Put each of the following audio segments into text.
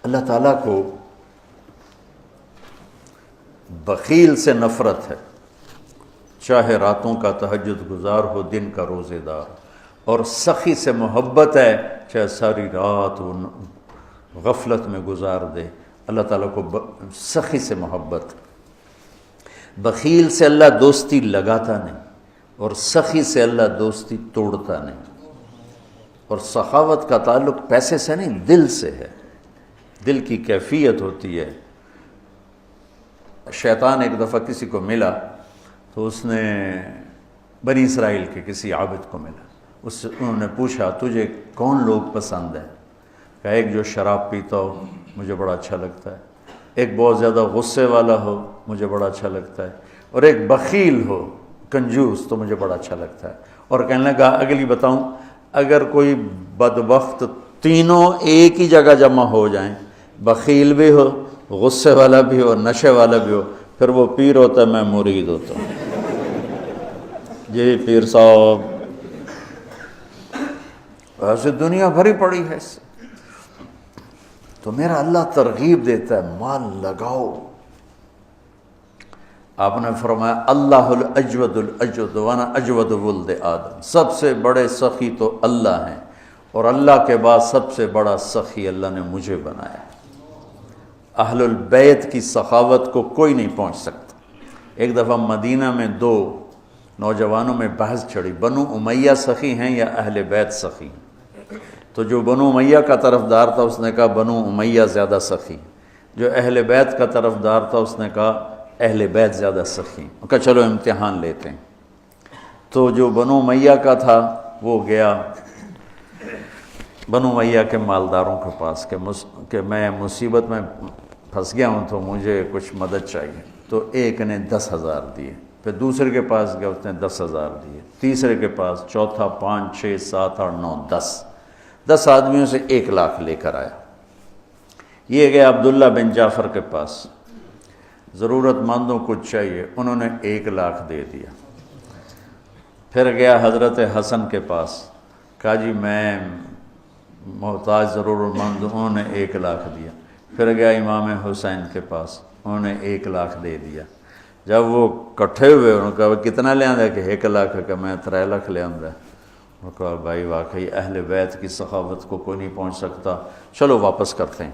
اللہ تعالیٰ کو بخیل سے نفرت ہے، چاہے راتوں کا تہجد گزار ہو، دن کا روزے دار، اور سخی سے محبت ہے، چاہے ساری رات وہ غفلت میں گزار دے۔ اللہ تعالیٰ کو سخی سے محبت۔ بخیل سے اللہ دوستی لگاتا نہیں، اور سخی سے اللہ دوستی توڑتا نہیں۔ اور سخاوت کا تعلق پیسے سے نہیں، دل سے ہے، دل کی کیفیت ہوتی ہے۔ شیطان ایک دفعہ کسی کو ملا تو اس نے بنی اسرائیل کے کسی عابد کو ملا، انہوں نے پوچھا تجھے کون لوگ پسند ہیں؟ کہا ایک جو شراب پیتا ہو مجھے بڑا اچھا لگتا ہے، ایک بہت زیادہ غصے والا ہو مجھے بڑا اچھا لگتا ہے، اور ایک بخیل ہو کنجوس تو مجھے بڑا اچھا لگتا ہے۔ اور کہنے لگا اگلی بتاؤں، اگر کوئی بدبخت تینوں ایک ہی جگہ جمع ہو جائیں، بخیل بھی ہو، غصے والا بھی ہو، نشے والا بھی ہو، پھر وہ پیر ہوتا ہے، میں مرید ہوتا ہوں۔ جی پیر صاحب، ویسے دنیا بھری پڑی ہے اس سے۔ تو میرا اللہ ترغیب دیتا ہے مال لگاؤ۔ آپ نے فرمایا اللہ الاجود الاجود وانا اجود ولد آدم، سب سے بڑے سخی تو اللہ ہیں، اور اللہ کے بعد سب سے بڑا سخی اللہ نے مجھے بنایا۔ اہل البیت کی سخاوت کو کوئی نہیں پہنچ سکتا۔ ایک دفعہ مدینہ میں دو نوجوانوں میں بحث چھڑی، بنو امیہ سخی ہیں یا اہل بیت سخی؟ تو جو بنو امیہ کا طرفدار تھا اس نے کہا بنو امیہ زیادہ سخی، جو اہل بیت کا طرفدار تھا اس نے کہا اہل بیت زیادہ سخی۔ کہا چلو امتحان لیتے ہیں۔ تو جو بنو امیہ کا تھا وہ گیا بنو امیہ کے مالداروں کے پاس کہ میں مصیبت میں پھنس گیا ہوں تو مجھے کچھ مدد چاہیے۔ تو ایک نے 10,000 دیے، پھر دوسرے کے پاس گیا اس نے 10,000 دیے، تیسرے کے پاس، چوتھا 5 6 7 8 9 10 آدمیوں سے 1 لاکھ لے کر آیا۔ یہ گیا عبداللہ بن جعفر کے پاس، ضرورت مندوں کو چاہیے، انہوں نے 1 لاکھ دے دیا۔ پھر گیا حضرت حسن کے پاس، کہا جی میں محتاج ضرورت مند، انہوں نے 1 لاکھ دیا۔ پھر گیا امام حسین کے پاس، انہوں نے 1 لاکھ دے دیا۔ جب وہ کٹھے ہوئے انہوں نے کہا کتنا لے آندہ؟ کہ 1 لاکھ، کہ میں 3 لاکھ لے آندہ۔ انہوں نے کہا بھائی واقعی اہل بیت کی سخاوت کو کوئی نہیں پہنچ سکتا، چلو واپس کرتے ہیں۔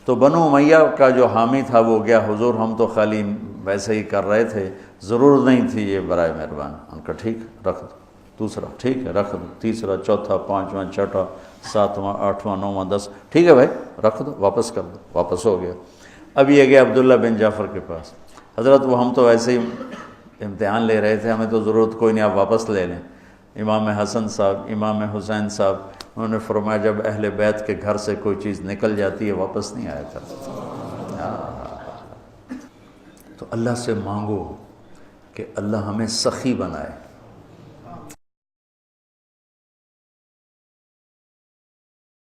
تو بنو امیہ کا جو حامی تھا وہ گیا، حضور ہم تو خالی ویسے ہی کر رہے تھے، ضرورت نہیں تھی، یہ برائے مہربان۔ ان کا ٹھیک رکھ دو، دوسرا ٹھیک ہے رکھ دو، تیسرا، چوتھا، 5واں، 6واں، 7واں، 8واں، 9واں، 10 ٹھیک ہے بھائی رکھ دو، واپس کر دو۔ واپس ہو گیا۔ اب یہ گیا عبداللہ بن جعفر کے پاس، حضرت وہ ہم تو ایسے ہی امتحان لے رہے تھے، ہمیں تو ضرورت کوئی نہیں، آپ واپس لے لیں۔ امام حسن صاحب، امام حسین صاحب، انہوں نے فرمایا جب اہل بیت کے گھر سے کوئی چیز نکل جاتی ہے واپس نہیں آیا کرتا۔ تو اللہ سے مانگو کہ اللہ ہمیں سخی بنائے۔